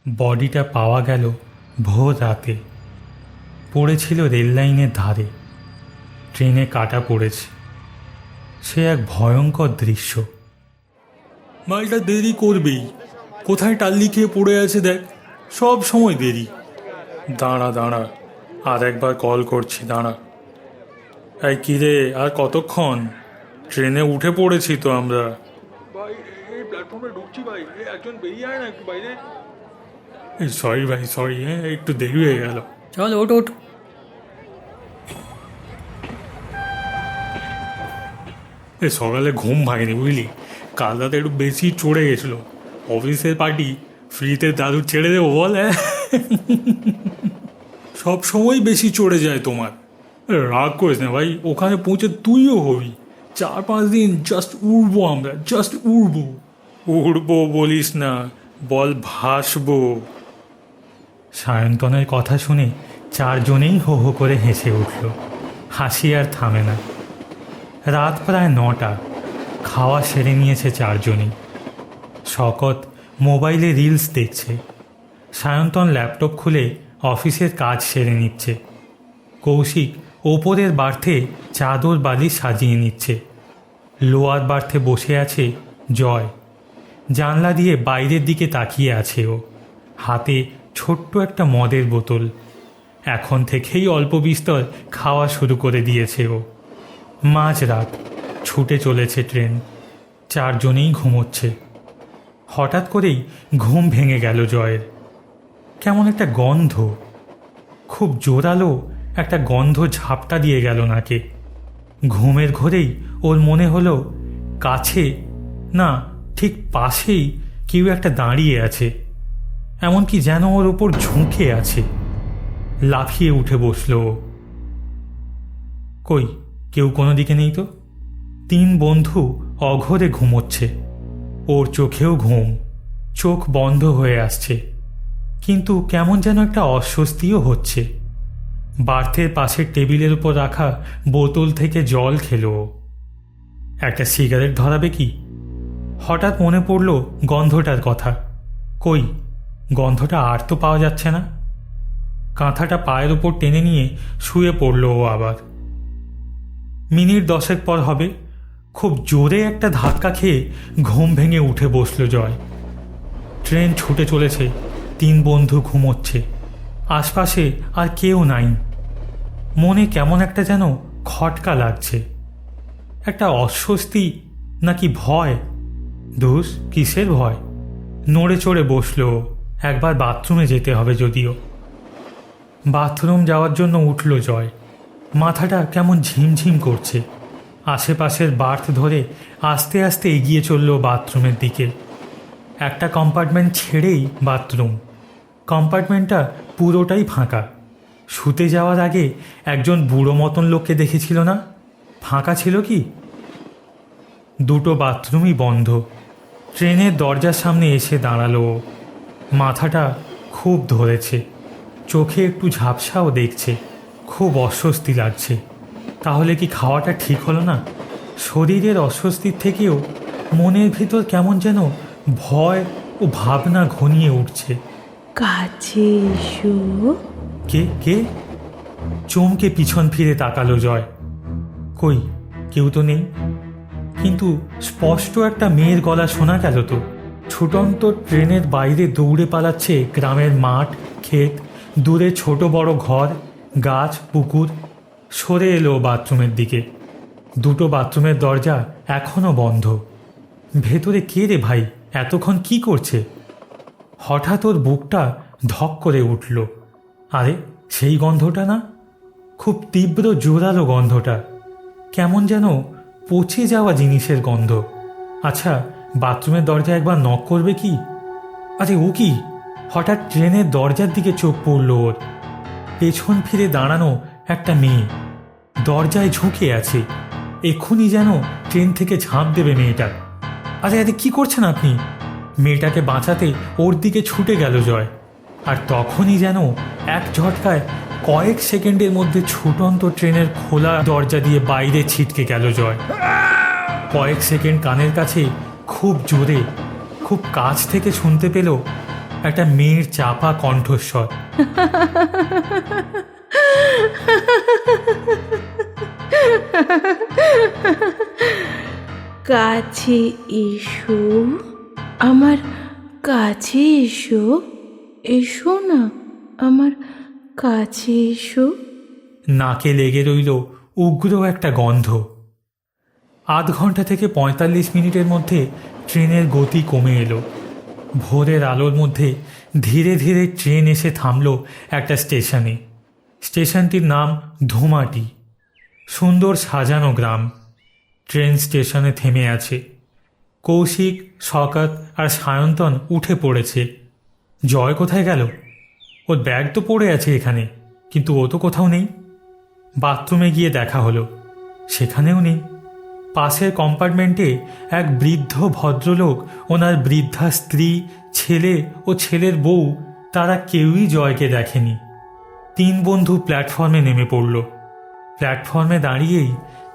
বডিটা পাওয়া গেল ভোর রাতে। পড়েছিল রেল লাইনের ধারে, ট্রেনে কাটা পড়েছে। সে এক ভয়ঙ্কর দৃশ্য। মালটা দেরি করবেই, কোথায় টাল্লি খেয়ে পড়ে আছে দেখ, সব সময় দেরি। দাঁড়া দাঁড়া, আর একবার কল করছি, দাঁড়া। এই কিরে, আর কতক্ষণ? ট্রেনে উঠে পড়েছি তো আমরা। ভাই এই প্ল্যাটফর্মে ঢুকছি ভাই, একজন বেরিয়ে আয় না একটু বাইরে। সরি ভাই, সরি, একটু দেরি হয়ে গেল। চল ওঠ ওঠ। সকালে ঘুম ভাঙেনি বুঝলি, কাল রাতে একটু বেশি চড়ে গেছিলো। অফিসের পার্টি, ফ্রিতে দাদু ছেড়ে দেবো বল। সব সময় বেশি চড়ে যায় তোমার। রাগ করিস না ভাই, ওখানে পৌঁছে তুইও হবি। 4-5 দিন জাস্ট উড়বো আমরা, জাস্ট উড়বো। উড়বো বলিস না, বল ভাসবো। সায়ন্তনের কথা শুনে চারজনেই হো হো করে হেসে উঠল। হাসি আর থামে না। রাত প্রায় 9টা। খাওয়া সেরে নিয়েছে চারজনই। শকত মোবাইলে রিলস দেখছে। সায়ন্তন ল্যাপটপ খুলে অফিসের কাজ সেরে নিচ্ছে। কৌশিক ওপরের বার্থে চাদর বালিশ সাজিয়ে নিচ্ছে। লোয়ার বার্থে বসে আছে জয়। জানলা দিয়ে বাইরের দিকে তাকিয়ে আছে ও। হাতে ছোট্ট একটা মদের বোতল। এখন থেকেই অল্প বিস্তর খাওয়া শুরু করে দিয়েছে ও। মাঝরাত, ছুটে চলেছে ট্রেন। চারজনেই ঘুমোচ্ছে। হঠাৎ করেই ঘুম ভেঙে গেল জয়ের। কেমন একটা গন্ধ, খুব জোরালো একটা গন্ধ ঝাপটা দিয়ে গেল নাকে। ঘুমের ঘোরেই ওর মনে হলো কাছে না, ঠিক পাশেই কেউ একটা দাঁড়িয়ে আছে, এমনকি যেন ওর ওপর ঝুঁকে আছে। লাফিয়ে উঠে বসল ও। কই, কেউ কোনো দিকে নেই তো। 3 বন্ধু অঘরে ঘুমোচ্ছে। ওর চোখেও ঘুম, চোখ বন্ধ হয়ে আসছে, কিন্তু কেমন যেন একটা অস্বস্তিও হচ্ছে। বার্থের পাশের টেবিলের উপর রাখা বোতল থেকে জল খেলো। একটা সিগারেট ধরাবে কি? হঠাৎ মনে পড়ল গন্ধটার কথা। কই, গন্ধটা আর তো পাওয়া যাচ্ছে না। কাঁথাটা পায়ের উপর টেনে নিয়ে শুয়ে পড়ল ও আবার। মিনিট 10 পর হবে। খুব জোরে একটা ধাক্কা খেয়ে ঘুম ভেঙে উঠে বসল জয়। ট্রেন ছুটে চলেছে, 3 বন্ধু ঘুমোচ্ছে। আশপাশে আর কেউ নাই। মনে কেমন একটা যেন খটকা লাগছে। একটা অস্বস্তি নাকি ভয়? ধুস, কিসের ভয়? নড়ে চড়ে বসলো। একবার বাথরুমে যেতে হবে যদিও। বাথরুম যাওয়ার জন্য উঠল জয়। মাথাটা কেমন ঝিমঝিম করছে। আশেপাশের বার্থ ধরে আস্তে আস্তে এগিয়ে চলল বাথরুমের দিকে। একটা কম্পার্টমেন্ট ছেড়েই বাথরুম। কম্পার্টমেন্টটা পুরোটাই ফাঁকা। শুতে যাওয়ার আগে একজন বুড়ো মতন লোককে দেখেছিল না? ফাঁকা ছিল কি? 2টো বাথরুমই বন্ধ। ট্রেনের দরজার সামনে এসে দাঁড়ালো। মাথাটা খুব ধরেছে, চোখে একটু ঝাপসাও দেখছে। খুব অস্বস্তি লাগছে। তাহলে কি খাওয়াটা ঠিক হলো না? শরীরের অস্বস্তির থেকেও মনের ভিতর কেমন যেন ভয় ও ভাবনা ঘনিয়ে উঠছে। কাছে এসো। কে কে? চমকে পিছন ফিরে তাকালো জয়। কই, কেউ তো নেই। কিন্তু স্পষ্ট একটা মেয়ের গলা শোনা গেল তো। ছুটন্ত ট্রেনের বাইরে দৌড়ে পালাচ্ছে গ্রামের মাঠ, ক্ষেত, দূরে ছোট বড় ঘর, গাছ, পুকুর। সরে এলো বাথরুমের দিকে। 2টো বাথরুমের দরজা এখনো বন্ধ। ভেতরে কে রে ভাই? এতক্ষণ কি করছে? হঠাৎ ওর বুকটা ধক করে উঠল। আরে, সেই গন্ধটা না? খুব তীব্র জোরালো গন্ধটা। কেমন যেন পচে যাওয়া জিনিসের গন্ধ। আচ্ছা, বাথরুমের দরজা একবার নক করবে কি? আরে ও কি? হঠাৎ ট্রেনের দরজার দিকে চোখ পড়ল ওর। পেছন ফিরে দাঁড়ানো একটা মেয়ে দরজায় ঝুঁকে আছে। এক্ষুনি যেন ট্রেন থেকে ঝাঁপ দেবে মেয়েটা। আরে আরে, কি করছেন আপনি? মেয়েটাকে বাঁচাতে ওর দিকে ছুটে গেল জয়। আর তখনই যেন এক ঝটকায় কয়েক সেকেন্ডের মধ্যে ছুটন্ত ট্রেনের খোলা দরজা দিয়ে বাইরে ছিটকে গেল জয়। কয়েক সেকেন্ড কানের কাছে খুব জোরে, খুব কাছ থেকে শুনতে পেল একটা মেয়ের চাপা কণ্ঠস্বর। কাছে এসো, আমার কাছে এসো, এসো না, আমার কাছে এসো। নাকে লেগে রইল উগ্র একটা গন্ধ। আধ ঘন্টা থেকে 45 মিনিটের মধ্যে ট্রেনের গতি কমে এলো। ভোরের আলোর মধ্যে ধীরে ধীরে ট্রেন এসে থামল একটা স্টেশনে। স্টেশনটির নাম ধুমাটি। সুন্দর সাজানো গ্রাম। ট্রেন স্টেশনে থেমে আছে। কৌশিক, শকাত আর সায়ন্তন উঠে পড়েছে। জয় কোথায় গেল? ওর ব্যাগ তো পড়ে আছে এখানে, কিন্তু ও তো কোথাও নেই। বাথরুমে গিয়ে দেখা হলো, সেখানেও নেই। পাশের কম্পার্টমেন্টে এক বৃদ্ধ ভদ্রলোক, ওনার বৃদ্ধা স্ত্রী, ছেলে ও ছেলের বউ, তারা কেউই জয়কে দেখেনি। 3 বন্ধু প্ল্যাটফর্মে নেমে পড়ল। প্ল্যাটফর্মে দাঁড়িয়েই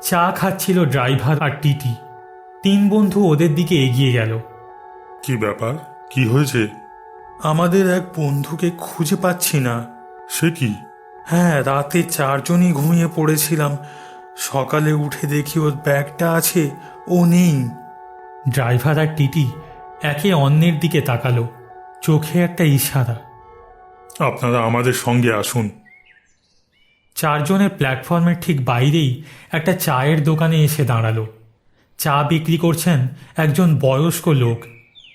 চা খাচ্ছিল ড্রাইভার আর টিটি। 3 বন্ধু ওদের দিকে এগিয়ে গেল। কি ব্যাপার, কি হয়েছে? আমাদের এক বন্ধুকে খুঁজে পাচ্ছি না। সে কি? হ্যাঁ, রাতে 4 জনই ঘুমিয়ে পড়েছিলাম। সকালে উঠে দেখি ওর ব্যাগটা আছে, ও নেই। ড্রাইভার আর টিটি একে অন্যের দিকে তাকালো, চোখে একটা ইশারা। আপনারা আমাদের সঙ্গে আসুন। 4 জনের প্ল্যাটফর্মের ঠিক বাইরেই একটা চায়ের দোকানে এসে দাঁড়ালো। চা বিক্রি করছেন একজন বয়স্ক লোক।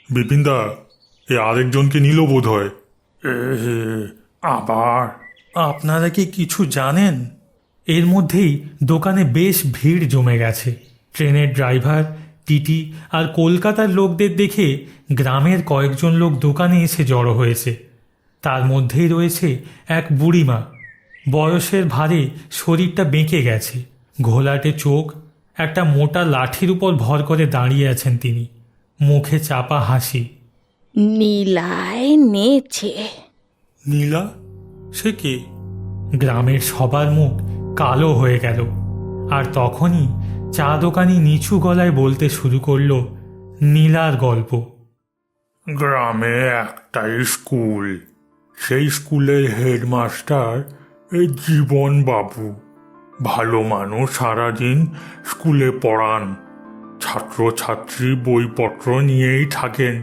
বিপিনদা, এ আরেকজনকে নিল বোধ হয়। আবার আপনারা কি কিছু জানেন? এর মধ্যেই দোকানে বেশ ভিড় জমে গেছে। ট্রেনের ড্রাইভার, টিটি আর কলকাতার লোকদের দেখে গ্রামের কয়েকজন লোক দোকানে এসে জড়ো হয়েছে। তার মধ্যেই রয়েছে এক বুড়িমা। বয়সের ভারে শরীরটা বেঁকে গেছে, ঘোলাটে চোখ। একটা মোটা লাঠির উপর ভর করে দাঁড়িয়ে আছেন তিনি, মুখে চাপা হাসি। নীলায় নেছে। নীলা? সে কে? গ্রামের সবার মুখ কালো হয়ে গেল। আর তখনই চা দোকানি নিচু গলায় বলতে শুরু করলো নীলার গল্প। গ্রামে একটাই স্কুল, সেই স্কুলের হেডমাস্টার এই জীবন বাবু। ভালো মানুষ, সারাদিন স্কুলে পড়ান, ছাত্রছাত্রী বইপত্র নিয়েই থাকেন।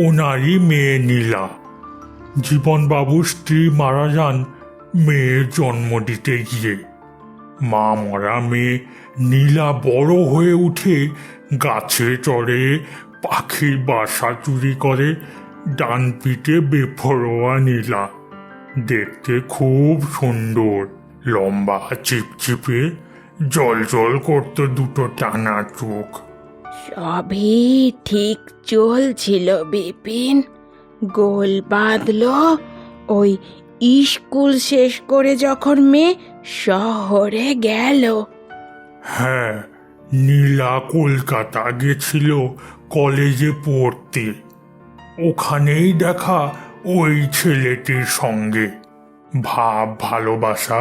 ওনারই মেয়ে নীলা। জীবনবাবুর স্ত্রী মারা যান মেয়ের জন্ম দিতে গিয়ে। মা মরা মেয়ে নীলা বড় হয়ে উঠে গাছে চড়ে, পাখির বাসা চুরি করে। ডান পিঠে বেপরোয়া নীলা, দেখতে খুব সুন্দর, লম্বা, চিপচিপে, জল জল করতো দুটো টানা চোখ। সবই ঠিক চলছিল বিপিন, গোল বাঁধলো ওই স্কুল শেষ করে যখন মেয়ে শহরে গেল। হ্যাঁ, নীলা কলকাতা গেছিল কলেজে পড়তে। ওখানেই দেখা ওই ছেলেটির সঙ্গে। ভাব ভালোবাসা।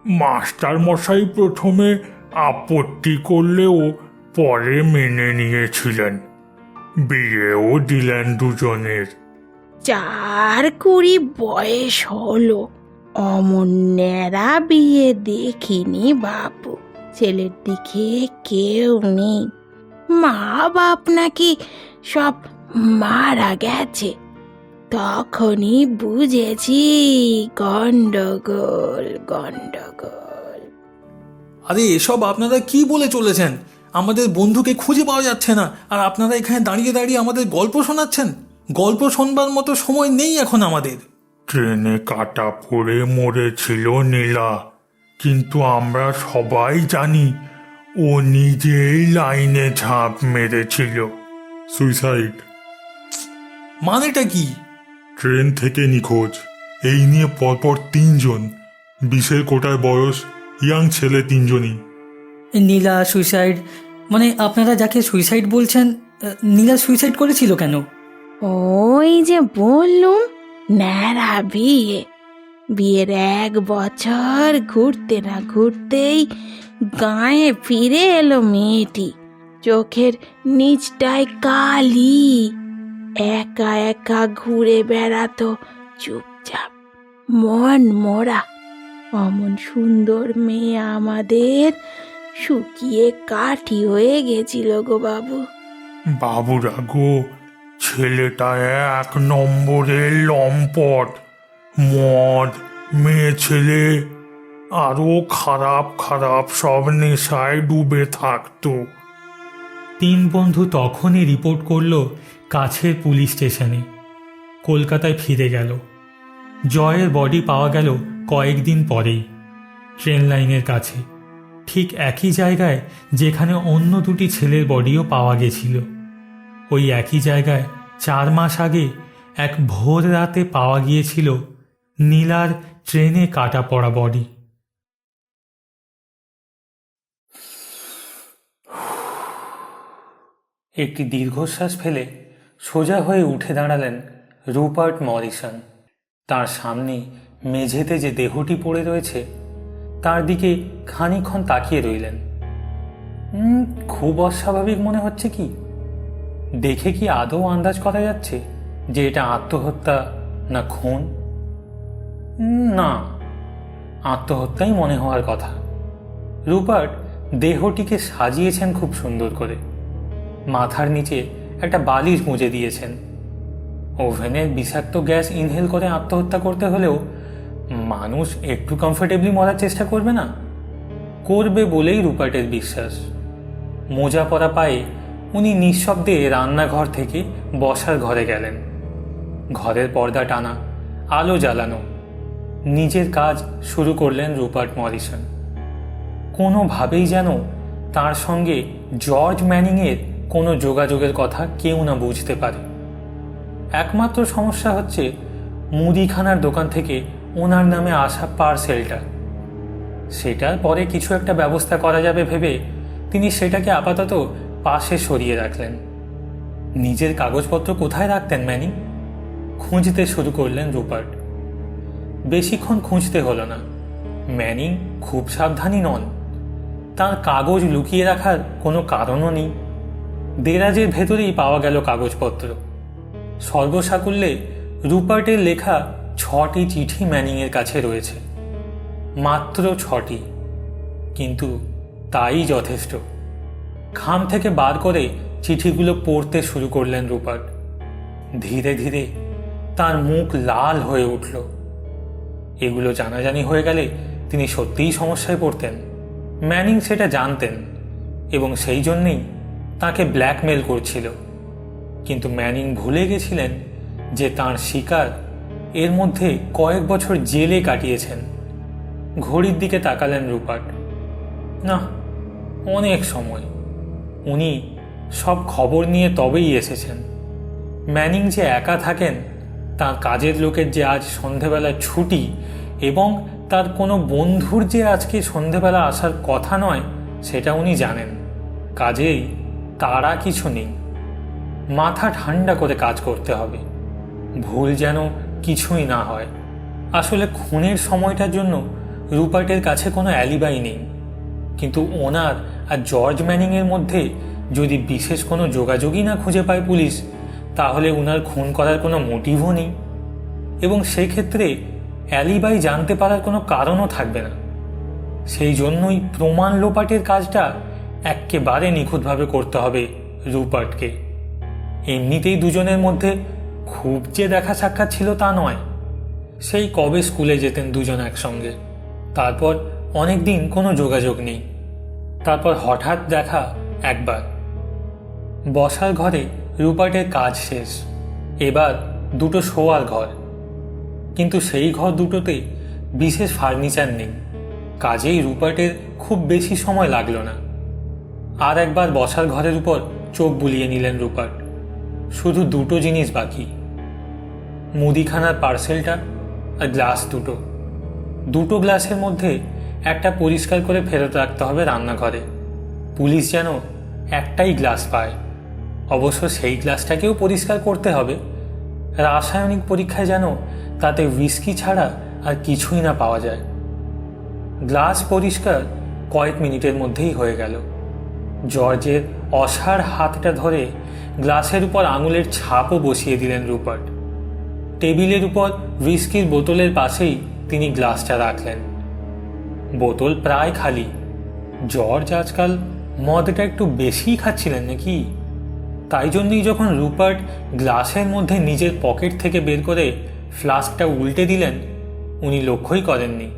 মাস্টার মশাই প্রথমে আপত্তি করলেও পরে মেনে নিয়েছিলেন। বিয়েও দিলেন দুজনের। 4-20 বয়স হলো, অমন্যারা বিয়ে দেখিনি বাপু। ছেলের দিকে কেউ নেই, মা বাপ নাকি সব মারা গেছে। তখনই বুঝেছি গন্ডগোল গন্ডগোল। আরে এসব আপনারা কি বলে চলেছেন? আমাদের বন্ধুকে খুঁজে পাওয়া যাচ্ছে না, আর আপনারা এখানে দাঁড়িয়ে দাঁড়িয়ে আমাদের গল্প শোনাচ্ছেন। গল্প শোনবার মতো সময় নেই এখন আমাদের। ট্রেনে কাটা পড়ে মরেছিল নীলা, কিন্তু আমরা সবাই জানি ও নিজেই লাইনে ঝাঁপ মেরেছিল। সুইসাইড। মানেটা কি? ট্রেন থেকে নিখোঁজ। এই নিয়ে পরপর 3 জন, 20-এর কোটায় বয়স, ইয়াং ছেলে 3 জনই। নীলা সুইসাইড? মানে আপনারা যাকে সুইসাইড বলছেন, নীলা সুইসাইড করেছিল কেন? ওই যে বললুম, ন্যাড়া বিয়ে। বিয়ের 1 বছর ঘুরতে না ঘুরতেই গায়ে ফিরে এলো মেয়েটি। চোখের নিচটায় কালি, একা একা ঘুরে বেড়াতো চুপচাপ, মন মরা। অমন সুন্দর মেয়ে আমাদের শুকিয়ে কাঠি হয়ে গেছিল গো বাবু। বাবুরা গো, ছেলেটা 1 নম্বরের লম্পট, মদ, মেয়ে ছেলে, আরো খারাপ খারাপ সব নেশায় ডুবে থাকতো। 3 বন্ধু তখনই রিপোর্ট করলো কাছের পুলিশ স্টেশনে। কলকাতায় ফিরে গেল। জয়ের বডি পাওয়া গেল কয়েকদিন পরেই, ট্রেন লাইনের কাছে, ঠিক একই জায়গায় যেখানে অন্য 2টি ছেলের বডিও পাওয়া গেছিল। ওই একই জায়গায় 4 মাস আগে এক ভোর রাতে পাওয়া গিয়েছিল নীলার ট্রেনে কাটা পড়া বডি। একটি দীর্ঘশ্বাস ফেলে সোজা হয়ে উঠে দাঁড়ালেন রুপার্ট মরিসন। তার সামনে মেঝেতে যে দেহটি পড়ে রয়েছে তার দিকে খানিকক্ষণ তাকিয়ে রইলেন। খুব অস্বাভাবিক মনে হচ্ছে কি? দেখে কি আদৌ আন্দাজ করা যাচ্ছে যে এটা আত্মহত্যা না খুন? না, আত্মহত্যাই মনে হওয়ার কথা। রুপার্ট দেহটিকে সাজিয়েছেন খুব সুন্দর করে। মাথার নিচে একটা বালিশ গুঁজে দিয়েছেন। ওভেনের বিষাক্ত গ্যাস ইনহেল করে আত্মহত্যা করতে হলেও মানুষ একটু কমফোর্টেবলি মরার চেষ্টা করবে না? করবে বলেই রুপার্টের বিশ্বাস। মোজা পরা পায়ে উনি নিঃশব্দে রান্নাঘর থেকে বসার ঘরে গেলেন। ঘরের পর্দা টানা, আলো জ্বালানো। নিজের কাজ শুরু করলেন রুপার্ট মরিসন। কোনোভাবেই যেন তার সঙ্গে জর্জ ম্যানিংয়ের কোনো যোগাযোগের কথা কেউ না বুঝতে পারে। একমাত্র সমস্যা হচ্ছে মুদিখানার দোকান থেকে ওনার নামে আসা পার্সেলটা। সেটার পরে কিছু একটা ব্যবস্থা করা যাবে ভেবে তিনি সেটাকে আপাতত পাশে সরিয়ে রাখলেন। নিজের কাগজপত্র কোথায় রাখতেন ম্যানিং? খুঁজতে শুরু করলেন রুপার্ট। বেশিক্ষণ খুঁজতে হলো না। ম্যানিং খুব সাবধানী নন। তার কাগজ লুকিয়ে রাখার কোনো কারণও নেই। দেরাজের ভেতরেই পাওয়া গেল কাগজপত্র। সর্বসাকুল্যে রুপার্টের লেখা 6টি চিঠি ম্যানিংয়ের কাছে রয়েছে। মাত্র 6টি, কিন্তু তাই যথেষ্ট। খাম থেকে বার করে চিঠিগুলো পড়তে শুরু করলেন রুপার্ট। ধীরে ধীরে তার মুখ লাল হয়ে উঠল। এগুলো জানাজানি হয়ে গেলে তিনি সত্যিই সমস্যায় পড়তেন। ম্যানিং সেটা জানতেন এবং সেই জন্যেই তাকে ব্ল্যাকমেল করছিল। কিন্তু ম্যানিং ভুলে গেছিলেন যে তার শিকার এর মধ্যে কয়েক বছর জেলে কাটিয়েছেন। ঘড়ির দিকে তাকালেন রুপার্ট। না, অনেক সময়। উনি সব খবর নিয়ে তবেই এসেছেন। ম্যানিং যে একা থাকেন, তার কাজের লোকের যে আজ সন্ধেবেলা ছুটি এবং তার কোনো বন্ধুর যে আজকে সন্ধেবেলা আসার কথা নয়, সেটা উনি জানেন। কাজেই তারা কিছু নেই। মাথা ঠান্ডা করে কাজ করতে হবে, ভুল যেন কিছুই না হয়। আসলে খুনের সময়টার জন্য রুপার্টের কাছে কোনো অ্যালিবাই নেই, কিন্তু ওনার আর জর্জ ম্যানিংয়ের মধ্যে যদি বিশেষ কোনো যোগাযোগই না খুঁজে পায় পুলিশ, তাহলে ওনার খুন করার কোনো মোটিভও নেই এবং সেক্ষেত্রে অ্যালিবাই জানতে পারার কোনো কারণও থাকবে না। সেই জন্যই প্রমাণ লোপাটের কাজটা একেবারে নিখুঁতভাবে করতে হবে রুপার্টকে। এমনিতেই দুজনের মধ্যে খুব যে দেখা সাক্ষাৎ ছিল তা নয়। সেই কবে স্কুলে যেতেন দুজন একসঙ্গে, তারপর অনেক দিন কোনো যোগাযোগ নেই, তারপর হঠাৎ দেখা একবার। বসার ঘরে রুপার্টের কাজ শেষ, এবার 2টো শোয়ার ঘর, কিন্তু সেই ঘর দুটোতে বিশেষ ফার্নিচার নেই। কাজেই রুপার্টের খুব বেশি সময় লাগলো না। আর একবার বসার ঘরের উপর চোখ বুলিয়ে নিলেন রুপার্ট। শুধু 2টো জিনিস বাকি, মুদিখানার পার্সেলটা আর গ্লাস 2টো গ্লাসের মধ্যে একটা পরিষ্কার করে ফেরত রাখতে হবে রান্নাঘরে। পুলিশ যেন একটাই গ্লাস পায়। অবশ্য সেই গ্লাসটাকেও পরিষ্কার করতে হবে। রাসায়নিক পরীক্ষায় যেন তাতে হুইস্কি ছাড়া আর কিছুই না পাওয়া যায়। গ্লাস পরিষ্কার কয়েক মিনিটের মধ্যেই হয়ে গেল। জর্জের অসাড় হাতটা ধরে গ্লাসের উপর আঙুলের ছাপও বসিয়ে দিলেন রুপার্ট। টেবিলের উপর হুইস্কির বোতলের পাশেই তিনি গ্লাসটা রাখলেন। বোতল প্রায় খালি। জর্জ আজকাল মদটা একটু বেশিই খাচ্ছিলেন নাকি? তাই জন্যই যখন রুপার্ট গ্লাসের মধ্যে নিজের পকেট থেকে বের করে ফ্লাস্কটা উল্টে দিলেন, উনি লক্ষ্যই করেননি।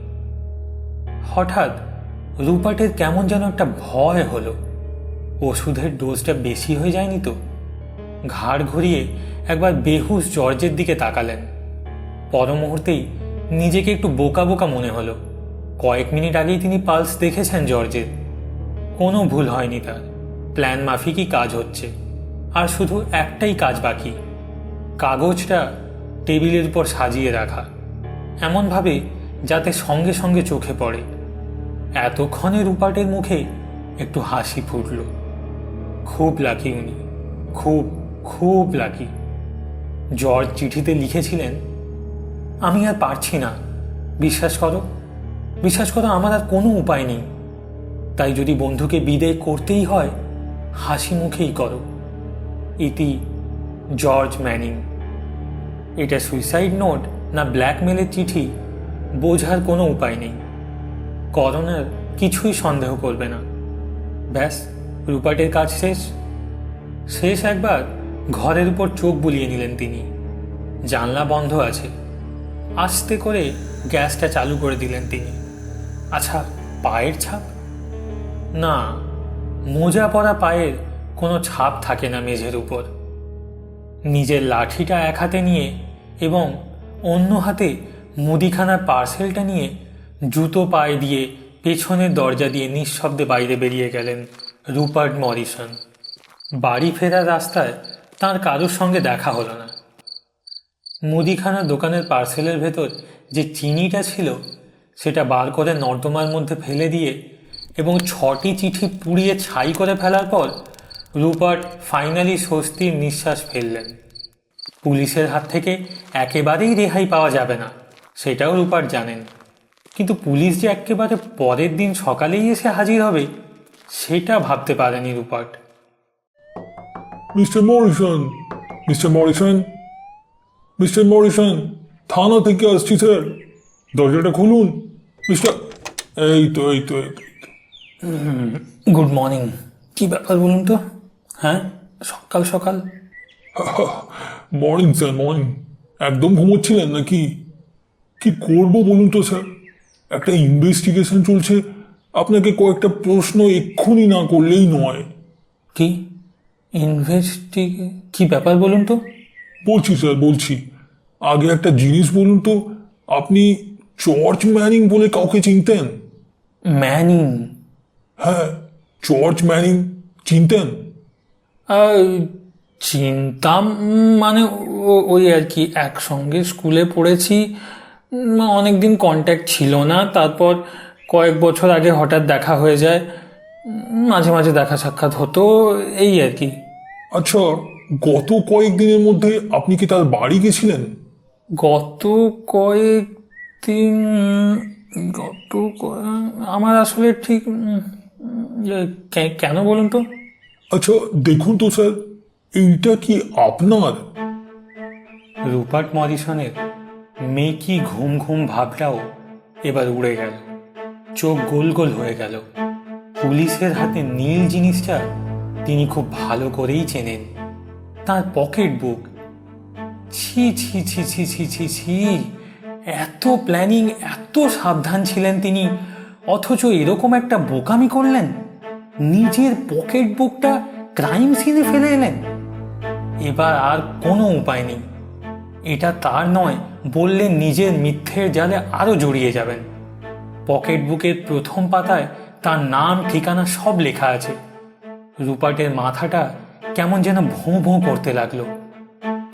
হঠাৎ রুপার্টের কেমন যেন একটা ভয় হলো। ওষুধের ডোজটা বেশি হয়ে যায়নি তো? ঘাড় ঘুরিয়ে একবার বেহুশ জর্জের দিকে তাকালেন। পর মুহূর্তেই নিজেকে একটু বোকা বোকা মনে হলো। কয়েক মিনিট আগেই তিনি পালস দেখেছেন জর্জের। কোনো ভুল হয়নি তার, প্ল্যান মাফিকই কাজ হচ্ছে। আর শুধু একটাই কাজ বাকি, কাগজটা টেবিলের উপর সাজিয়ে রাখা, এমনভাবে যাতে সঙ্গে সঙ্গে চোখে পড়ে। এতক্ষণে রুপার্টের মুখে একটু হাসি ফুটল। খুব লাকি উনি, খুব খুব লাকি। জর্জ চিঠিতে লিখেছিলেন, আমি আর পারছি না, বিশ্বাস করো, বিশ্বাস করো, আমার আর কোনো উপায় নেই। তাই যদি বন্ধুকে বিদায় করতেই হয়, হাসি মুখেই করো। ইতি জর্জ ম্যানিং। এটা সুইসাইড নোট না ব্ল্যাকমেলের চিঠি বোঝার কোনো উপায় নেই। করোনার কিছুই সন্দেহ করবে না। ব্যাস, রুপার্টের কাজ শেষ। শেষ একবার ঘরের উপর চোখ বুলিয়ে নিলেন তিনি। জানলা বন্ধ আছে। আস্তে করে গ্যাসটা চালু করে দিলেন তিনি। আচ্ছা, পায়ের ছাপ? না, মোজা পরা পায়ের কোনো ছাপ থাকে না মেঝের উপর। নিজের লাঠিটা এক হাতে নিয়ে এবং অন্য হাতে মুদিখানার পার্সেলটা নিয়ে জুতো পায়ে দিয়ে পেছনের দরজা দিয়ে নিঃশব্দে বাইরে বেরিয়ে গেলেন রুপার্ট মরিসন। বাড়ি ফেরার রাস্তায় তার কারোর সঙ্গে দেখা হলো না। মুদিখানার দোকানের পার্সেলের ভেতর যে চিনিটা ছিল সেটা বার করে নর্দমার মধ্যে ফেলে দিয়ে এবং 6টি চিঠি পুড়িয়ে ছাই করে ফেলার পর রুপার্ট ফাইনালি স্বস্তির নিঃশ্বাস ফেললেন। পুলিশের হাত থেকে একেবারেই রেহাই পাওয়া যাবে না, সেটাও রুপার্ট জানেন। কিন্তু পুলিশ যে একেবারে পরের দিন সকালেই এসে হাজির হবে, সেটা ভাবতে পারেনি Rupert. Mister Morrison, mister Morrison, mister Morrison, থানা থেকে আসছি স্যার, দরজাটা খুলুন মিস্টার। এই তো এই তো এই তো। Good morning. কি ব্যাপার বলুন তো? হ্যাঁ, সকাল সকাল? Morning sir, morning. একদম ঘুমোচ্ছিলেন নাকি? কি করবো বলুন তো স্যার, একটা ইনভেস্টিগেশন চলছে, আপনাকে কয়েকটা প্রশ্ন এক্ষুনি না করলেই নয়। কি কি ব্যাপার বলুন তো? বলছি স্যার, বলছি। আগে একটা জিনিস বলুন তো, আপনি জর্জ ম্যানিং বলে কাউকে চিনতেন? ম্যানিং? হ্যাঁ, জর্জ ম্যানিং চিনতেন? চিনতাম, মানে ওই আর কি, একসঙ্গে স্কুলে পড়েছি, অনেকদিন কন্ট্যাক্ট ছিল না। তারপর কয়েক বছর আগে হঠাৎ দেখা হয়ে যায়, মাঝে মাঝে দেখা সাক্ষাৎ হতো, এই আর কি। আচ্ছা, গত কয়েকদিনের মধ্যে আপনি কি তার বাড়ি গেছিলেন? গত কয়েকদিন? আমার আসলে ঠিক কেন বলুন তো? আচ্ছা দেখুন তো স্যার, এইটা কি আপনার? রুপার্ট মরিসনের মেকি ঘুম ঘুম ভাবটাও এবার উড়ে গেল। চোখ গোল গোল হয়ে গেল। পুলিশের হাতে নীল জিনিসটা তিনি খুব ভালো করেই চেনেন, তার পকেট বুক। ছি ছি ছি ছি ছি ছি ছি, এত প্ল্যানিং, এত সাবধান ছিলেন তিনি, অথচ এরকম একটা বোকামি করলেন। নিজের পকেট বুকটা ক্রাইম সিনে ফেলে এলেন। এবার আর কোনো উপায় নেই, এটা তার নয় বললে নিজের মিথ্যের জালে আরও জড়িয়ে যাবেন। পকেট বুকের প্রথম পাতায় তার নাম ঠিকানা সব লেখা আছে। রুপার্টের মাথাটা কেমন যেন ভোঁ ভোঁ করতে লাগলো।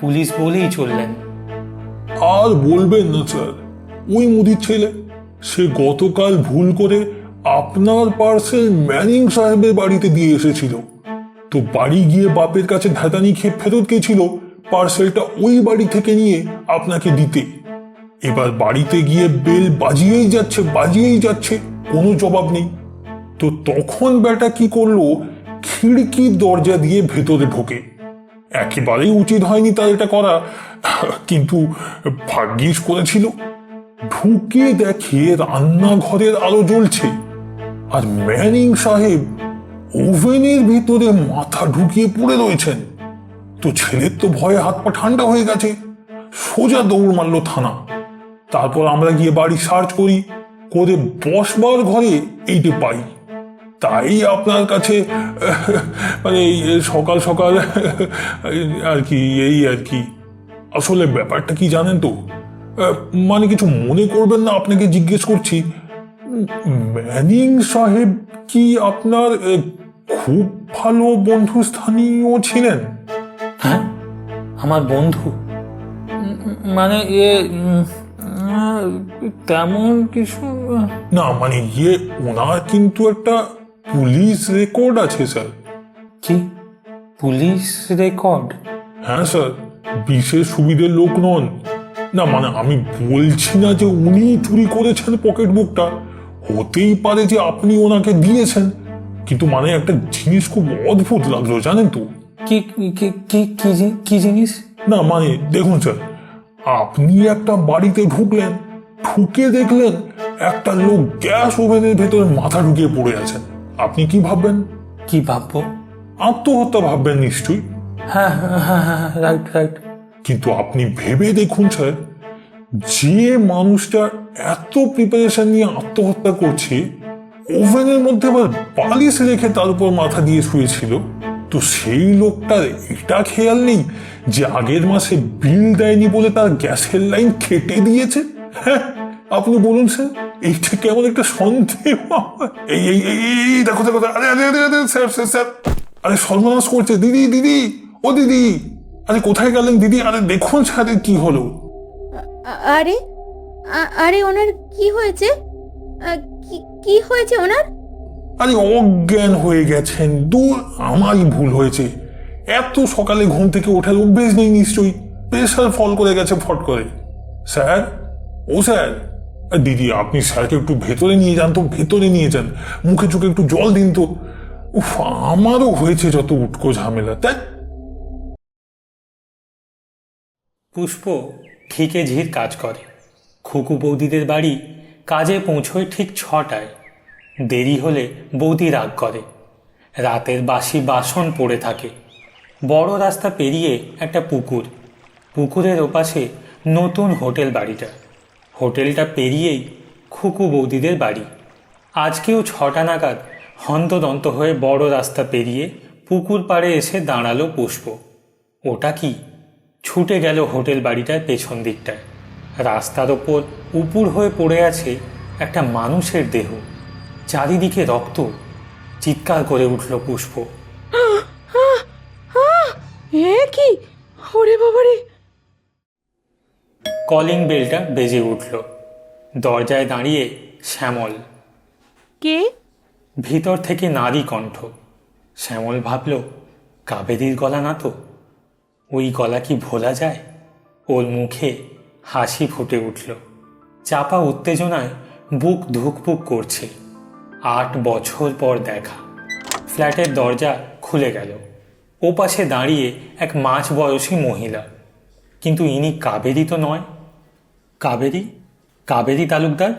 পুলিশ বলেই চললেন। আর বলবেন না স্যার, ওই মুদির ছেলে, সে গতকাল ভুল করে আপনার পার্সেল ম্যানিং সাহেবের বাড়িতে দিয়ে এসেছিল। তো বাড়ি গিয়ে বাপের কাছে ধাতানি খেয়ে ফেরত গেছিল পার্সেলটা ওই বাড়ি থেকে নিয়ে আপনাকে দিতে। এবার বাড়িতে গিয়ে বেল বাজিয়েই যাচ্ছে, কোনো জবাব নেই। তো তখন বেটা কি করলো, খিড়কির দরজা দিয়ে ভেতরে ঢোকে। একেবারেই উচিত হয়নি তার এটা করা, কিন্তু ভাগ্যিস করেছিল। ঢুকে দেখে রান্নাঘরের আলো জ্বলছে, আর ম্যানিং সাহেব ওভেনের ভিতরে মাথা ঢুকিয়ে পড়ে রয়েছেন। তো ছেলের তো ভয়ে হাত পা ঠান্ডা হয়ে গেছে, সোজা দৌড় মারল থানা। তারপর আমরা গিয়ে বাড়ি সার্চ করি, করে বসবার ঘরে এইটা পাই। তাই আপনার কাছে মানে এই সকাল সকাল আর কি, এই আর কি। আসলে ব্যাপারটা কি জানেন তো, মানে কিছু মনে করবেন না, আপনাকে জিজ্ঞেস করছি, ম্যানিং সাহেব কি আপনার খুব ভালো বন্ধু স্থানীয় ছিলেন? হ্যাঁ, আমার বন্ধু মানে তেমন কিছু না, মানে ওনার কিন্তু একটা পুলিশ রেকর্ড আছে স্যার। কি পুলিশ রেকর্ড? হ্যাঁ স্যার, বিশেষ সুবিধের লোক নন। না মানে আমি বলছি না যে উনি চুরি করেছেন পকেট বুকটা, হতেই পারে যে আপনি ওনাকে দিয়েছেন, কিন্তু মানে একটা জিনিস খুব অদ্ভুত লাগলো জানেন তো। কি কি কি জিনিস? না মানে দেখুন স্যার, আপনি একটা বাড়িতে ঢুকলেন, ঢুকে দেখলেন একটা লোক গ্যাস ওভেনের ভেতরে মাথা ঢুকিয়ে পড়ে আছেন। আপনি কি ভাববেন? কি ভাববো? আত্মহত্যা ভাববেন নিশ্চয়ই। হ্যাঁ হ্যাঁ হ্যাঁ, রাইট রাইট। কিন্তু আপনি ভেবে দেখুন স্যার, যে মানুষটা এত প্রিপারেশন নিয়ে আত্মহত্যা করছে, ওভেনের মধ্যে আবার বালিশ রেখে তার উপর মাথা দিয়ে শুয়েছিল, তো সেই লোকটার এটা খেয়াল নেই যে আগের মাসে বিল দেয়নি বলে তার গ্যাসের লাইন কেটে দিয়েছে? হ্যাঁ, আপনি বলুন স্যার, এইটা কেমন একটা সন্দেহ। এই এই এই এই, দেখো দেখো, আরে আরে আরে আরে স্যার স্যার স্যার, আরে সর্বনাশ করছে। দিদি দিদি, ও দিদি, আরে কোথায় গেলেন দিদি? আরে দেখুন স্যার কি হলো। আরে আরে ওনার কি হয়েছে? কি হয়েছে ওনার? আরে অজ্ঞান হয়ে গেছেন। দূর, আমারই ভুল হয়েছে। এত সকালে ঘুম থেকে ওঠার অভ্যেস নেই নিশ্চয়ই, প্রেশার ফল করে গেছে ফট করে। স্যার, ও স্যার, দিদি আপনি স্যারকে একটু ভেতরে নিয়ে যান তো, ভেতরে নিয়ে যান, মুখে চোখে একটু জল দিন তো। উফ, আমারও হয়েছে যত উটকো ঝামেলা, তাই। পুষ্প ঠিকে ঝির কাজ করে। খুকু বৌদিদের বাড়ি কাজে পৌঁছয় ঠিক 6টায়। দেরি হলে বৌদি রাগ করে। রাতের বাসি বাসন পড়ে থাকে। বড় রাস্তা পেরিয়ে একটা পুকুর, পুকুরের ওপাশে নতুন হোটেল বাড়িটা। হোটেলটা পেরিয়েই খুকু বৌদিদের বাড়ি। আজকেও 6টা নাগাদ হন্তদন্ত হয়ে বড় রাস্তা পেরিয়ে পুকুর পাড়ে এসে দাঁড়ালো পুষ্প। ওটা কি? ছুটে গেল হোটেল বাড়িটার পেছন দিকটায়। রাস্তার ওপর উপুর হয়ে পড়ে আছে একটা মানুষের দেহ, চারিদিকে রক্ত। চিৎকার করে উঠল পুষ্প। এ কি? ওরে বাবারে! কলিং বেলটা বেজে উঠল। দরজায় দাঁড়িয়ে শ্যামল। কে? ভিতর থেকে নারী কণ্ঠ। শ্যামল ভাবল, কাবেরীর গলা না তো? ওই গলা কি ভোলা যায়? ওর মুখে হাসি ফুটে উঠল। চাপা উত্তেজনায় বুক ধুকপুক করছে। 8 বছর পর দেখা। ফ্ল্যাটের দরজা খুলে গেল। ওপাশে দাঁড়িয়ে এক মাঝ বয়সী মহিলা। কিন্তু ইনি কাবেরী তো নয়। কাবেরী? কাবেরী তালুকদার?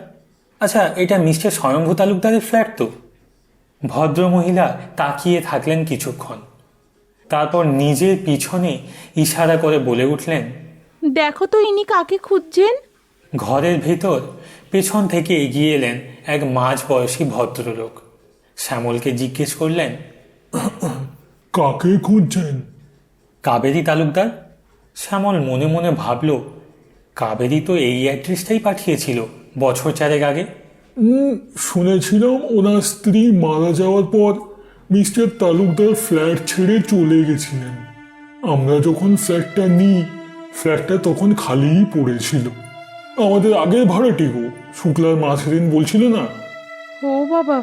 আচ্ছা, এটা মিস্টার স্বয়ম্ভু তালুকদারের ফ্ল্যাট তো? ভদ্রমহিলা তাকিয়ে থাকলেন কিছুক্ষণ, তারপর নিজের পিছনে ইশারা করে বলে উঠলেন, দেখো তো ইনি কাকে খুঁজছেন। ঘরের ভেতর পেছন থেকে এগিয়ে এলেন এক মাঝ বয়সী ভদ্রলোক। শ্যামলকে জিজ্ঞেস করলেন, কাকে খুঁজছেন? কাবেরী তালুকদার। শ্যামল মনে মনে ভাবল, কাবেরী তো এই অ্যাড্রেসটাই পাঠিয়েছিল বছর 4 আগে। শুনেছিলাম ওনার স্ত্রী মারা যাওয়ার পর মিস্টার তালুকদার ফ্ল্যাট ছেড়ে চলে গেছিলেন। আমরা যখন ফ্ল্যাটটা নিই, ফ্ল্যাটটা তখন খালিই পড়েছিল। আমাদের আগের ভাড়াটিও শুক্লার মা সেদিন বলছিল না। ও বাবা,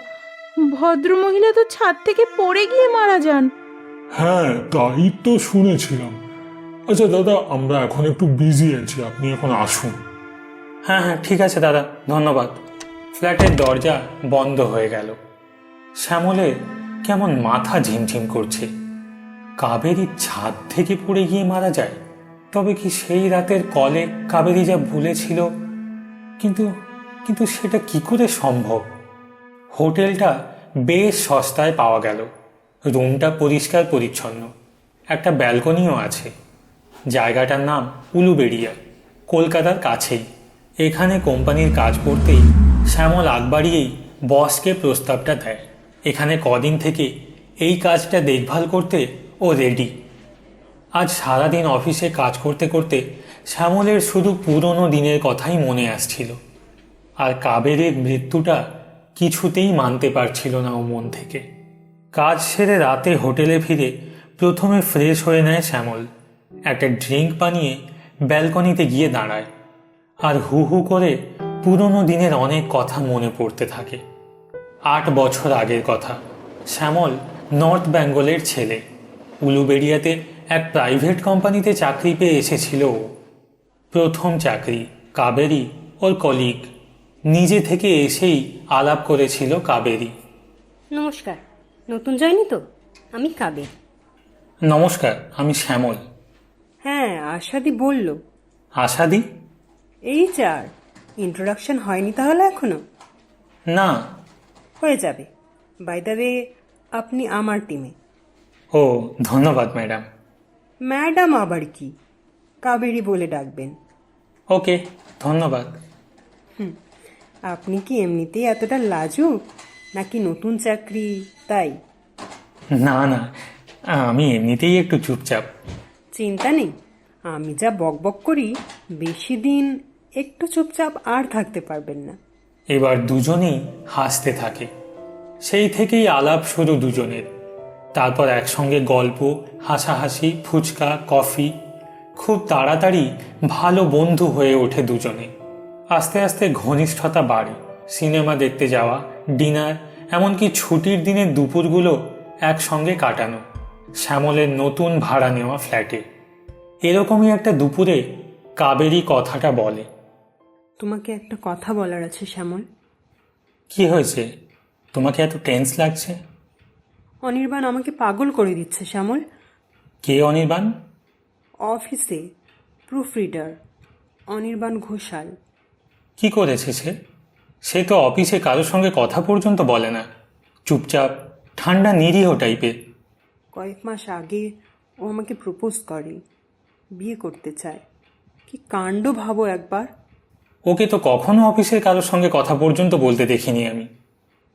ভদ্রমহিলা তো ছাদ থেকে পড়ে গিয়ে মারা যান। হ্যাঁ, তাই তো শুনেছিলাম। আচ্ছা দাদা, আমরা এখন একটু বিজি আছি, আপনি এখন আসুন। হ্যাঁ হ্যাঁ, ঠিক আছে দাদা, ধন্যবাদ। ফ্ল্যাটের দরজা বন্ধ হয়ে গেল। শ্যামলের কেমন মাথা ঝিমঝিম করছে। কাবেরী ছাদ থেকে পড়ে গিয়ে মারা যায়? তবে কি সেই রাতের কলে কাবেরী যা ভুলেছিল? কিন্তু কিন্তু সেটা কি করে সম্ভব? হোটেলটা বেশ সস্তায় পাওয়া গেল। রুমটা পরিষ্কার পরিচ্ছন্ন, একটা ব্যালকনিও আছে। জায়গাটার নাম উলুবেড়িয়া, কলকাতার কাছেই। এখানে কোম্পানির কাজ করতেই শ্যামল আগ বাড়িয়েই বসকে প্রস্তাবটা দেয়। এখানে কদিন থেকে এই কাজটা দেখভাল করতে ও রেডি। আজ সারাদিন অফিসে কাজ করতে করতে শ্যামলের শুধু পুরনো দিনের কথাই মনে আসছিল। আর কাবেরের মৃত্যুটা কিছুতেই মানতে পারছিল না ও মন থেকে। কাজ সেরে রাতে হোটেলে ফিরে প্রথমে ফ্রেশ হয়ে নেয় শ্যামল। একটা ড্রিঙ্ক বানিয়ে ব্যালকনিতে গিয়ে দাঁড়ায় আর হু হু করে পুরনো দিনের অনেক কথা মনে পড়তে থাকে। 8 বছর আগের কথা। শ্যামল নর্থ বেঙ্গলের ছেলে। উলুবেড়িয়াতে এক প্রাইভেট কোম্পানিতে চাকরি পেয়ে এসেছিল ও। প্রথম চাকরি। কাবেরী ওর কলিগ। নিজে থেকে এসেই আলাপ করেছিল কাবেরী। নমস্কার, নতুন জয়নি তো? আমি কাবের। নমস্কার, আমি শ্যামল। হ্যাঁ, আশাদি বলল। আশাদি? এই ইন্ট্রোডাকশন হয়নি তাহলে এখনো? না। হয়ে যাবে। বাই দ্য ওয়ে, আপনি আমার টিমে। ও, ধন্যবাদ ম্যাডাম। ম্যাডাম আবার কি, কাবেরী বলে ডাকবেন। ওকে, ধন্যবাদ। আপনি কি এমনিতেই এতটা লাজুক, নাকি নতুন চাকরি তাই? না না, আমি এমনিতেই একটু চুপচাপ। চিন্তা নেই, আমি যা বকবক করি বেশি দিন একটু চুপচাপ আর থাকতে পারবেন না। এবার দুজনেই হাসতে থাকে। সেই থেকেই আলাপ শুরু দুজনের। তারপর একসঙ্গে গল্প, হাসাহাসি, ফুচকা, কফি। খুব তাড়াতাড়ি ভালো বন্ধু হয়ে ওঠে দুজনে। আস্তে আস্তে ঘনিষ্ঠতা বাড়ে। সিনেমা দেখতে যাওয়া, ডিনার, এমনকি ছুটির দিনের দুপুরগুলো একসঙ্গে কাটানো। শ্যামলের নতুন ভাড়া নেওয়া ফ্ল্যাটে। এরকমই একটা দুপুরে কাবেরী কথাটা বলে। তোমাকে একটা কথা বলার আছে শ্যামল। কি হয়েছে? তোমাকে এত টেন্স লাগছে? অনির্বাণ আমাকে পাগল করে দিচ্ছে শ্যামল। কে অনির্বাণ? অফিসে প্রুফ রিডার অনির্বাণ ঘোষাল। কি করেছে সে? সে তো অফিসে কারোর সঙ্গে কথা পর্যন্ত বলে না। চুপচাপ, ঠান্ডা, নিরীহ টাইপের। কয়েক মাস আগে ও আমাকে প্রপোজ করে, বিয়ে করতে চায়। কি কাণ্ড ভাবো একবার। ওকে তো কখনো অফিসের কারোর সঙ্গে কথা পর্যন্ত বলতে দেখিনি আমি।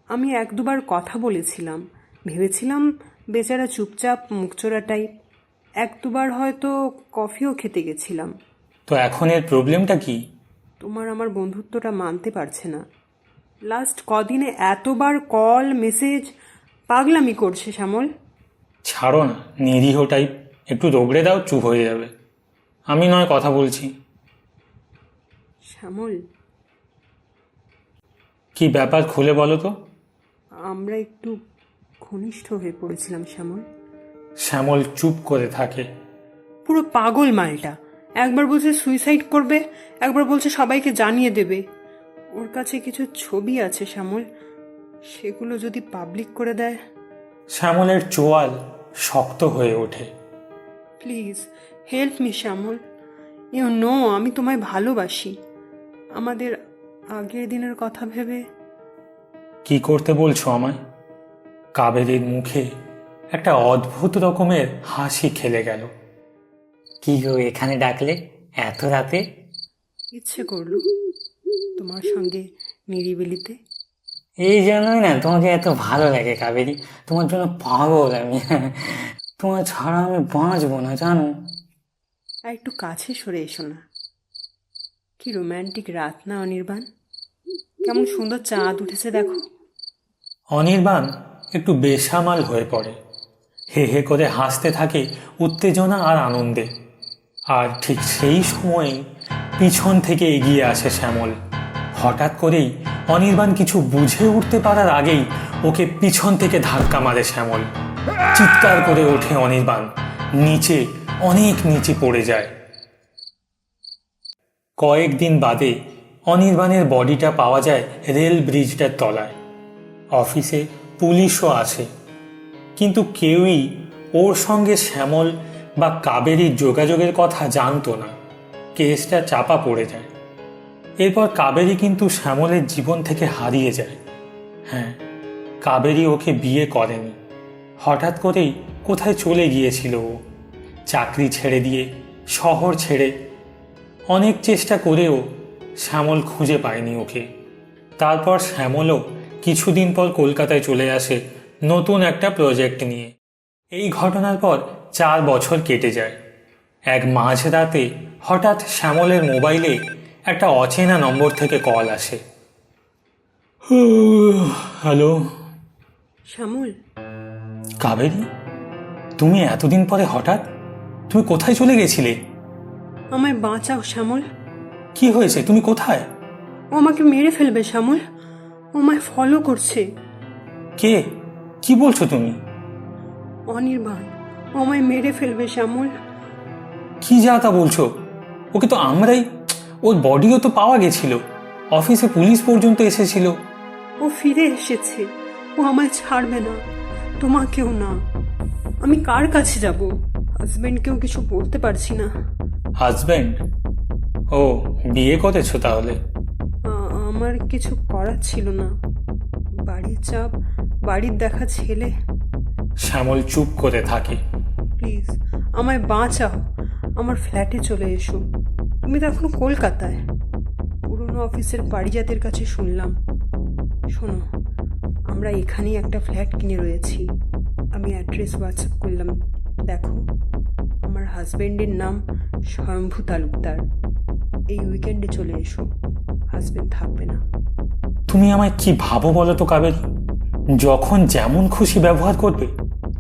আমি 1-2বার কথা বলেছিলাম, ভেবেছিলাম বেচারা চুপচাপ মুখচোরা টাইপ। 1-2বার হয়তো কফিও খেতে গেছিলাম। তো এখন এর প্রবলেমটা কি? তোমার আমার বন্ধুত্বটা মানতে পারছে না। লাস্ট কদিনে এতবার কল, মেসেজ, পাগলামি করছে শ্যামল। ছাড়ো না, নিরীহ টাইপ। একটু রগড়ে দাও, চুপ হয়ে যাবে। আমি নয় কথা বলছি। শ্যামল, কি ব্যাপার, খুলে বলো তো। আমরা একটু ঘনিষ্ঠ হয়ে পড়েছিলাম শ্যামল। শ্যামল চুপ করে থাকে। পুরো পাগল মালটা। একবার বলছে সুইসাইড করবে, একবার বলছে সবাইকে জানিয়ে দেবে। ওর কাছে কিছু ছবি আছে শ্যামল, সেগুলো যদি পাবলিক করে দেয়। শ্যামলের চোয়াল শক্ত হয়ে ওঠে। Please help me Shyamal. You know আমি তোমায় ভালোবাসি। আমাদের আগের দিনের কথা ভেবে। কি করতে বলছো আমায়? কাবেরীর মুখে একটা অদ্ভুত রকমের হাসি খেলে গেল। কি গো, এখানে ডাকলে এত রাতে? ইচ্ছে করলো তোমার সঙ্গে নিরিবিলিতে। এই জন্যই না তোমাকে এত ভালো লাগে কাবেরী। তোমার জন্য পাগল আমি। তোমার ছাড়া আমি বাঁচবো না, জানো। আর একটু কাছে সরে এসো না। কি রোম্যান্টিক রাত না অনির্বাণ? কেমন সুন্দর চাঁদ উঠেছে দেখো। অনির্বাণ একটু বেসামাল হয়ে পড়ে। হে হে করে হাসতে থাকে উত্তেজনা আর আনন্দে। আর ঠিক সেই সময়েই পিছন থেকে এগিয়ে আসে শ্যামল। হঠাৎ করেই অনির্বাণ কিছু বুঝে উঠতে পারার আগেই ওকে পিছন থেকে ধাক্কা মারে শ্যামল। চিৎকার করে ওঠে অনির্বাণ। নিচে, অনেক নিচে পড়ে যায়। কয়েকদিন বাদে অনির্বাণের বডিটা পাওয়া যায় রেল ব্রিজটার তলায়। অফিসে পুলিশও আসে, কিন্তু কেউই ওর সঙ্গে শ্যামল বা কাবেরীর যোগাযোগের কথা জানতো না। কেসটা চাপা পড়ে যায়। এরপর কাবেরী কিন্তু শ্যামলের জীবন থেকে হারিয়ে যায়। হ্যাঁ, কাবেরী ওকে বিয়ে করেনি। হঠাৎ করেই কোথায় চলে গিয়েছিল ও, চাকরি ছেড়ে দিয়ে, শহর ছেড়ে। অনেক চেষ্টা করেও শ্যামল খুঁজে পায়নি ওকে। তারপর শ্যামলও কিছুদিন পর কলকাতায় চলে আসে নতুন একটা প্রজেক্ট নিয়ে। এই ঘটনার পর 4 বছর কেটে যায়। এক মাঝরাতে হঠাৎ শ্যামলের মোবাইলে একটা অচেনা নম্বর থেকে কল আসে। হ্যালো, শ্যামল, কাবেরী, তুমি এতদিন পরে হঠাৎ? তুমি কোথায় চলে গেছিলে? আমায় বাঁচাও শ্যামল। কি হয়েছে? তুমি কোথায়? ও আমাকে মেরে ফেলবে শ্যামল। ও আমায় ফলো করছে। কে? কি বলছো তুমি? অনির্বাণ, ও আমায় মেরে ফেলবে শ্যামল। কি যা তা বলছো? ওকে তো আমরাই, ওর বডিও তো পাওয়া গেছিল, অফিসে পুলিশ পর্যন্ত এসেছিল। ও ফিরে এসেছে। ও আমায় ছাড়বে না, তোমাকেও না। আমি কার কাছে যাব? হাজবেন্ডকেও কিছু বলতে পারছি না। হাজবেন্ড? ও, বিয়ে করেছো তাহলে? আমার কিছু করার ছিল না। বাড়ির চাপ, বাড়ির দেখা ছেলে। শ্যামল চুপ করে থাকে। প্লিজ আমায় বাঁচাও। আমার ফ্ল্যাটে চলে এসো। তুমি তো এখন কলকাতায়। পুরনো অফিসের পারিজাতের কাছে শুনলাম। শোনো, আমরা এখানেই একটা ফ্ল্যাট কিনে রয়েছি। আমি অ্যাড্রেস হোয়াটসঅ্যাপ করলাম, দেখো। আমার হাজবেন্ডের নাম স্বয়ম্ভু তালুকদার। এই উইকেন্ডে চলে এসো, হাজবেন্ড থাকবে না। তুমি আমায় কি ভাবো বলো তো কাবেরী? যখন যেমন খুশি ব্যবহার করবে।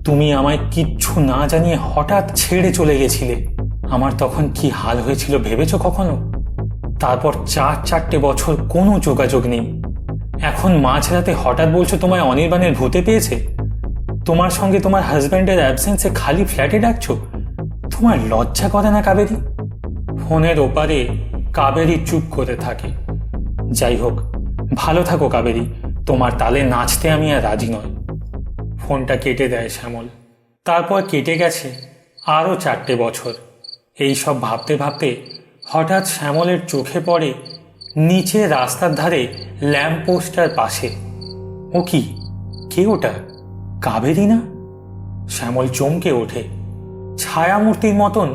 তুমি আমায় কিচ্ছু না জানিয়ে হঠাৎ ছেড়ে চলে গেছিলে। আমার তখন কি হাল হয়েছিল ভেবেছো কখনো? তারপর 4 বছর কোনো যোগাযোগ নেই। এখন মাঝরাতে হঠাৎ বলছো তোমায় অনির্বাণের ভূতে পেয়েছে। তোমার সঙ্গে তোমার হাজব্যান্ডের অ্যাবসেন্সে খালি ফ্ল্যাটে ডাকছো। তোমার লজ্জা করে না কাবেরী? ফোনের ওপারে কাবেরী চুপ করে থাকে। যাই হোক, ভালো থাকো কাবেরী, তোমার তালে নাচতে আমি আর রাজি নয়। ফোনটা কেটে দেয় শ্যামল। তারপর কেটে গেছে আরও 4 বছর। এই সব ভাবতে ভাবতে হঠাৎ শ্যামলের চোখে পড়ে নিচে রাস্তার ধারে ল্যাম্পপোস্টার পাশে। ও কি? কে ওটা? কাবেরী না? শ্যামল চমকে ওঠে। ছায়ামূর্তির মতন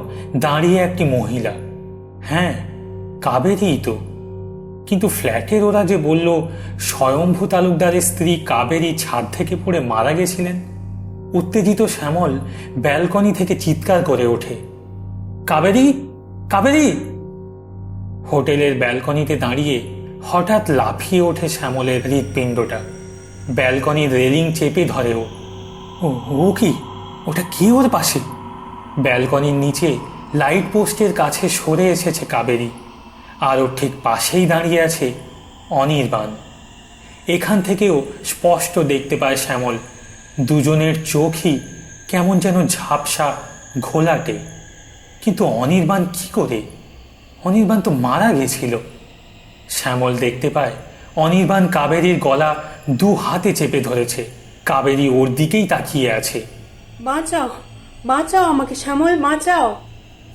দাঁড়িয়ে একটি মহিলা। হ্যাঁ, কাবেরীই তো। কিন্তু ফ্ল্যাটের ওরা যে বলল স্বয়ম্ভু তালুকদারের স্ত্রী কাবেরী ছাদ থেকে পড়ে মারা গেছিলেন। উত্তেজিত শ্যামল ব্যালকনি থেকে চিৎকার করে ওঠে, কাবেরী, কাবেরী! হোটেলের ব্যালকনিতে দাঁড়িয়ে হঠাৎ লাফিয়ে ওঠে শ্যামলের হৃৎপিণ্ডটা। ব্যালকনির রেলিং চেপে ধরে ও। ও কি? ওটা কে ওর পাশে? ব্যালকনির নিচে লাইট পোস্টের কাছে সরে এসেছে কাবেরী, আর ওর ঠিক পাশেই দাঁড়িয়ে আছে অনির্বাণ। এখান থেকেও স্পষ্ট দেখতে পায় শ্যামল, দুজনের চোখই কেমন যেন ঝাপসা, ঘোলাটে। কিন্তু অনির্বাণ কি করে? অনির্বাণ তো মারা গেছিল। শ্যামল দেখতে পায় অনির্বাণ কাবেরীর গলা 2 হাতে চেপে ধরেছে। কাবেরী ওর দিকেই তাকিয়ে আছে। বাঁচাও, বাঁচাও আমাকে শ্যামল, বাঁচাও।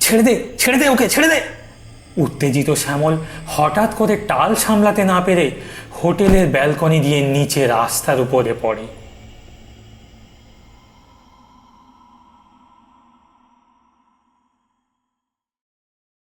ছেড়ে দে, ছেড়ে দে ওকে, ছেড়ে দে! উত্তেজিত শ্যামল হঠাৎ করে টাল সামলাতে না পেরে হোটেলের ব্যালকনি দিয়ে নিচে রাস্তার উপরে পড়ে।